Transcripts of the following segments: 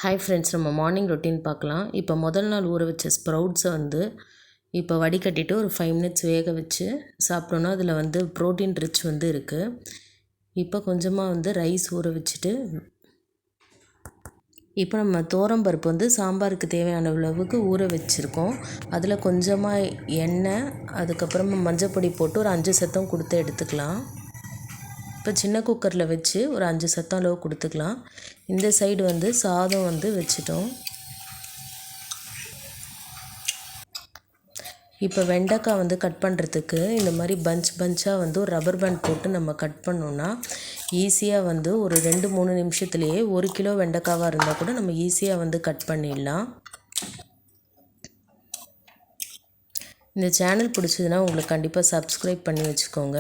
Hi friends, நம்ம morning routine பார்க்கலாம். இப்போ முதல் நாள் ஊற வச்ச ஸ்ப்ரவுட்ஸை இப்போ வடிகட்டிட்டு ஒரு 5 மினிட்ஸ் வேக வச்சு சாப்பிட்டோன்னா அதில் ப்ரோட்டீன் ரிச் இருக்குது. இப்போ கொஞ்சமாக ரைஸ் ஊற வச்சுட்டு இப்போ நம்ம துவரம்பருப்பு சாம்பாருக்கு தேவையான அளவுக்கு ஊற வச்சுருக்கோம். அதில் கொஞ்சமாக எண்ணெய், அதுக்கப்புறமா மஞ்சப்பொடி போட்டு ஒரு 5 சத்தம் கொடுத்து எடுத்துக்கலாம். இப்போ சின்ன குக்கரில் வச்சு ஒரு 5 சத்தம் அளவு கொடுத்துக்கலாம். இந்த சைடு சாதம் வச்சிட்டோம். இப்போ வெண்டைக்காய் கட் பண்ணுறதுக்கு இந்த மாதிரி பஞ்சாக ஒரு ரப்பர் பேண்ட் போட்டு நம்ம கட் பண்ணோன்னா ஈஸியாக ஒரு 2-3 நிமிஷத்துலேயே 1 கிலோ வெண்டைக்காவாக இருந்தால் கூட நம்ம ஈஸியாக கட் பண்ணிடலாம். இந்த சேனல் பிடிச்சதுன்னா உங்களுக்கு கண்டிப்பாக சப்ஸ்கிரைப் பண்ணி வச்சுக்கோங்க.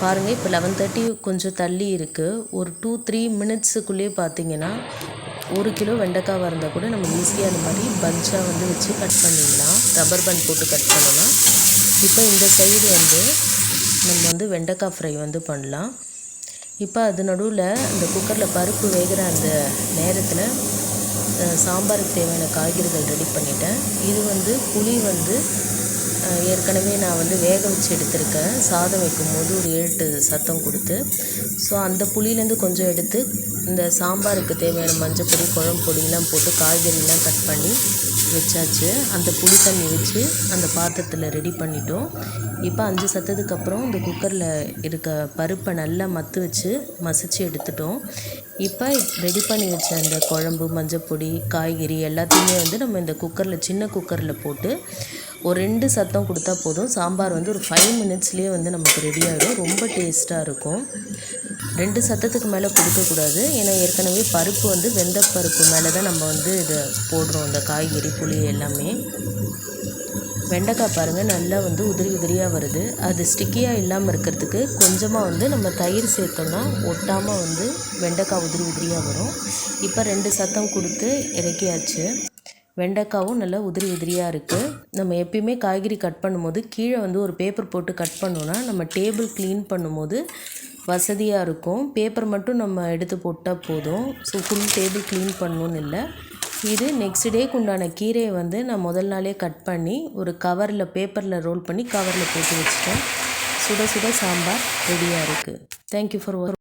பாருங்கள், இப்போ 11:30 கொஞ்சம் தள்ளி இருக்குது. ஒரு 2-3 மினிட்ஸுக்குள்ளேயே பார்த்தீங்கன்னா 1 கிலோ வெண்டைக்காவாக இருந்தால் கூட நம்ம ஈஸியாக அந்த மாதிரி பஞ்சாக வச்சு கட் பண்ணிடலாம். ரப்பர் பேண்ட் போட்டு கட் பண்ணலாம். இப்போ இந்த சைடு நம்ம வெண்டைக்காய் ஃப்ரை பண்ணலாம். இப்போ அது நடுவில் அந்த குக்கரில் பருப்பு வேகிற அந்த நேரத்தில் சாம்பாருக்கு தேவையான காய்கறிகள் ரெடி பண்ணிட்டேன். இது புளி ஏற்கனவே நான் வேக வச்சு எடுத்திருக்கேன். சாதம் வைக்கும்போது ஒரு 7-8 சத்தம் கொடுத்து. ஸோ அந்த புளியிலேருந்து கொஞ்சம் எடுத்து இந்த சாம்பாருக்கு தேவையான மஞ்சப்பொடி, குழம்பு பொடியெலாம் போட்டு காய்கறிலாம் கட் பண்ணி வச்சாச்சு. அந்த புளி தண்ணி வச்சு அந்த பாத்திரத்தில் ரெடி பண்ணிட்டோம். இப்போ 5 சத்தத்துக்கு அப்புறம் இந்த குக்கரில் இருக்க பருப்பை நல்லா வச்சு மசிச்சு எடுத்துட்டோம். இப்போ ரெடி பண்ணி வச்ச அந்த குழம்பு, மஞ்சப்பொடி, காய்கறி எல்லாத்தையுமே நம்ம இந்த குக்கரில், சின்ன குக்கரில் போட்டு ஒரு 2 சத்தம் கொடுத்தா போதும். சாம்பார் ஒரு 5 மினிட்ஸ்லேயே நமக்கு ரெடி ஆகிடும். ரொம்ப டேஸ்ட்டாக இருக்கும். 2 சத்தத்துக்கு மேலே கொடுக்கக்கூடாது. ஏன்னா ஏற்கனவே பருப்பு வெந்த பருப்பு மேலே தான் நம்ம இதை போடுறோம். இந்த காய்கறி, புளி எல்லாமே. வெண்டைக்காய் பாருங்கள், நல்லா உதிரி உதிரியாக வருது. அது ஸ்டிக்கியாக இல்லாமல் இருக்கிறதுக்கு கொஞ்சமாக நம்ம தயிர் சேர்த்தோம்னா ஒட்டாமல் வெண்டைக்காய் உதிரி உதிரியாக வரும். இப்போ 2 சத்தம் கொடுத்து இறக்கியாச்சு. வெண்டைக்காவும் நல்லா உதிரி உதிரியாக இருக்குது. நம்ம எப்பயுமே காய்கறி கட் பண்ணும்போது கீழே ஒரு பேப்பர் போட்டு கட் பண்ணோன்னா நம்ம டேபிள் க்ளீன் பண்ணும்போது வசதியாக இருக்கும். பேப்பர் மட்டும் நம்ம எடுத்து போட்டால் போதும். ஸோ ஃபுல் டேபிள் க்ளீன் பண்ணணுன்னு இல்லை. இது நெக்ஸ்ட் டேக்கு உண்டான கீரையை நான் முதல் நாளே கட் பண்ணி ஒரு கவரில், பேப்பரில் ரோல் பண்ணி கவரில் போட்டு வச்சுட்டேன். சுட சுட சாம்பார் ரெடியாக இருக்குது. Thank you for